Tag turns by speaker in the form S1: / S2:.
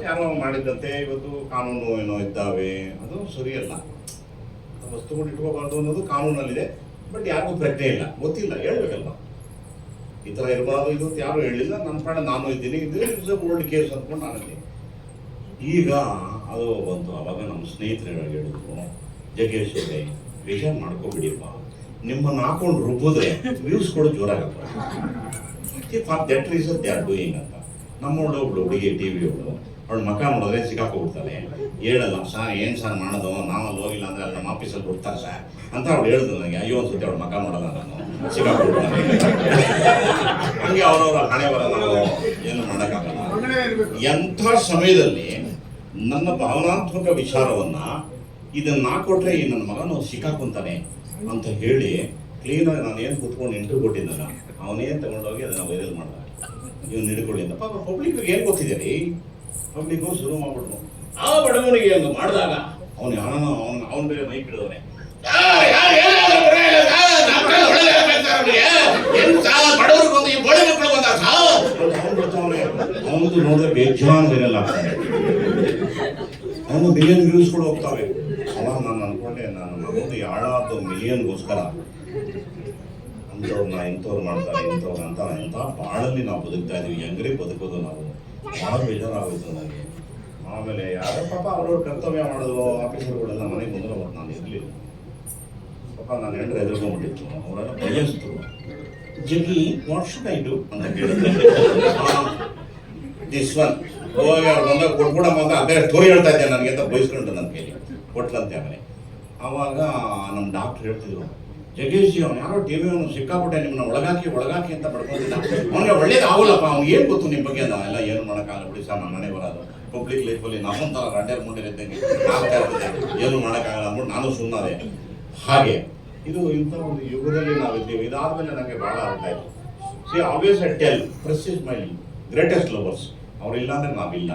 S1: ಯಾರೋ ಮಾಡಿದ್ದಂತೆ ಇವತ್ತು ಕಾನೂನು ಏನೋ ಇದ್ದಾವೆ, ಅದು ಸರಿಯಲ್ಲ. ವಸ್ತುಗಳು ಇಟ್ಕೋಬಾರ್ದು ಅನ್ನೋದು ಕಾನೂನಲ್ಲಿದೆ. ಬಟ್ ಯಾರಿಗೂ ಪ್ರಜ್ಞೆ ಇಲ್ಲ, ಗೊತ್ತಿಲ್ಲ, ಹೇಳ್ಬೇಕಲ್ವ ಈ ಥರ ಇರಬಾರ್ದು ಇದು ಯಾರು ಹೇಳಿಲ್ಲ. ನನ್ನ ಪಾಡ ನಾನು ಇದ್ದೀನಿ, ಇದು ಓಲ್ಡ್ ಕೇಸ್ ಅಂದ್ಕೊಂಡು ನಾನಲ್ಲಿ. ಈಗ ಅದು ಬಂತು. ಅವಾಗ ನಮ್ಮ ಸ್ನೇಹಿತರು ಹೇಳಿದ್ರು, ಜಗ್ಗೇಶ್ ಅವರೇ ವಿಷಯ ಮಾಡ್ಕೊಬಿಡಿಪ್ಪ, ನಿಮ್ಮನ್ನು ಹಾಕೊಂಡು ರುಬ್ಬಿದ್ರೆ ವ್ಯೂಸ್ ಕೂಡ ಜೋರಾಗಪ್ಪ. For that reason they are doing ಅಂತ. ನಮ್ಮೊಳ್ಳೆ ಒಬ್ಳು ಹುಡುಗಿ ಟಿ ವಿ ಅವಳು, ಅವಳು ಮಕ್ಕ ನೋಡಿದ್ರೆ ಸಿಕ್ಕಾಕೊಬಿಡ್ತಾಳೆ. ಹೇಳಲ್ಲ ಸರ್ ಏನು ಸರ್ ಮಾಡೋದು, ನಾವಲ್ಲಿ ಹೋಗಿಲ್ಲ ಅಂದರೆ ಅಲ್ಲಿ ನಮ್ಮ ಆಫೀಸಲ್ಲಿ ಬಿಡ್ತಾರೆ ಸರ್ ಅಂತ ಅವ್ಳು ಹೇಳಿದ್ರು ನನಗೆ. ಅಯ್ಯೋ ಅನ್ಸುತ್ತೆ ಅವಳು ಮಕ್ಕ ನೋಡಲ್ಲ, ನಾನು ಸಿಕ್ಕಾಕೊಡ್ತಾನೆ. ಹಂಗೆ ಅವರವರ ಹಣೆ ಬರ, ನಾವು ಏನು ಮಾಡೋಕ್ಕಾಗಲ್ಲ. ಎಂಥ ಸಮಯದಲ್ಲಿ ನನ್ನ ಭಾವನಾತ್ಮಕ ವಿಚಾರವನ್ನು ಇದನ್ನು ಹಾಕೊಟ್ರೆ ಈ ನನ್ನ ಮಗನು ಸಿಕ್ಕಾಕೊಂತಾನೆ ಅಂತ ಹೇಳಿ ಕ್ಲೀನಾಗಿ ನಾನು ಏನು ಕೂತ್ಕೊಂಡು ಇಂಟರ್ವ್ಯೂ ಕೊಟ್ಟಿದ್ದಲ್ಲ, ಅವನೇನು ತಗೊಂಡೋಗಿ ಅದನ್ನು ವೈರಲ್ ಮಾಡಿದ. ಇವ್ನು ಹಿಡ್ಕೊಳ್ಳಿ ಅಂತ. ಪಾಪ ಪಬ್ಲಿಕ್ಗೆ ಏನು ಗೊತ್ತಿದೆ ರೀ, ಪಬ್ಲಿಕ್ಕು ಶುರು ಮಾಡ್ಬಿಡ್ತು. ಆ ಬಡವನಿಗೆ ಒಂದು ಮಾಡಿದಾಗ ಅವನು ಯಾರನ್ನ ಅವನ ಬೇರೆ ಮೈಕ್ ಹಿಡಿದವನೆ, ಅವನದು ನೋಡಿದ್ರೆ ಬೇಜಾನ್ ವೈರಲ್ ಆಗ್ತಾನೆ. ಅವನು ಮಿಲಿಯನ್ ವ್ಯೂಸ್ಗಳು ಹೋಗ್ತಾವೆ. ಅವಾಗ ನಾನು ಅನ್ಕೊಂಡೆ, ನಾನು ಮಗದು ಯಾಳಾದ ಮಿಲಿಯನ್ಗೋಸ್ಕರ ಅಂಥವ್ರನ್ನ ಇಂಥವ್ರು ಮಾಡ್ತಾರೆ, ಇಂಥವ್ರು ಅಂತ ಎಂಥ ಬಾಳಲ್ಲಿ ನಾವು ಬದುಕ್ತಾ ಇದೀವಿ. ಹೆಂಗ್ರಿ ಬದುಕೋದು ನಾವು, ಭಾಳ ಬೇಜಾರಾಗೋಯ್ತು ನನಗೆ. ಆಮೇಲೆ ಯಾರೋ ಪಾಪ ಅವ್ರವ್ರ ಕರ್ತವ್ಯ ಮಾಡಿದ್ರು ಆಫೀಸರ್ಗಳೆಲ್ಲ ಮನೆಗೆ ಬಂದ್ರೆ ಮತ್ತು ನಾನು ಇರಲಿಲ್ಲ. ಪಾಪ ನಾನು ಹೆಂಡ್ರೆ ಎದುರ್ಕೊಂಡ್ಬಿಟ್ಟಿತ್ತು. ಅವರೆಲ್ಲ ಬಯಸಿದ್ರು, ಜಗ್ಗಿ ವಾಟ್ ಶುಡ್ ಐ ಡು ಅಂತ ಕೇಳಿದ್ರೆ, ದಿಸ್ ಒನ್ ಹೋಗಿ ಅವ್ರು ಬಂದಾಗ ಕೊಟ್ಬಿಡಮ್ಮ ಅಂತ ಅದೇ ಸ್ಟೋರಿ ಹೇಳ್ತಾ ಇದ್ದೆ ನನಗೆ ಅಂತ ಬಯಸ್ಕೊಂಡು ನನ್ನ ಕೈಲಿ ಕೊಟ್ಲಂತೆ. ಆಮೇಲೆ ಆವಾಗ ನಮ್ಮ ಡಾಕ್ಟ್ರ್ ಹೇಳ್ತಿದ್ರು, ಜಗ್ಗೇಶ್ ಜಿ ಅವ್ನು ಯಾರೋ ಟಿ ವಿ ಅವನು ಸಿಕ್ಕಾಪಟ್ಟೆ ನಿಮ್ಮನ್ನ ಒಳಗಾಕಿ ಅಂತ ಪಡ್ಕೊಂಡಿದ್ದ, ಅವನಿಗೆ ಒಳ್ಳೇದು ಆಗೋಲ್ಲಪ್ಪ, ಅವ್ನು ಏನು ಗೊತ್ತು ನಿಮ್ಮ ಬಗ್ಗೆ ಅಂತ. ಎಲ್ಲ ಏನು ಮಾಡೋಕ್ಕಾಗಲ್ಲ ಬಿಡಿ ಸರ್, ನನ್ನ ಮನೆ ಬರೋದು ಪಬ್ಲಿಕ್ ಲೈಫಲ್ಲಿ ನಮ್ಮಂಥರ ರಂಡೇರ್ ಮುಂಡಿರಿದ್ದಂಗೆ ಆಗ್ತಾ ಇರ್ತದೆ, ಏನು ಮಾಡೋಕ್ಕಾಗಲ್ಲ ಅಂದ್ಬಿಟ್ಟು ನಾನು ಸುಮ್ಮನೆ. ಹಾಗೆ ಇದು ಇಂಥ ಒಂದು ಯುಗದಲ್ಲಿ ನಾವಿದ್ದೀವಿ. ಇದಾದಮೇಲೆ ನನಗೆ ಭಾಳ ಅರ್ಥ ಆಯಿತು. See always I tell, press is my greatest lovers. ಅವರಿಲ್ಲ ಅಂದರೆ ನಾವಿಲ್ಲ.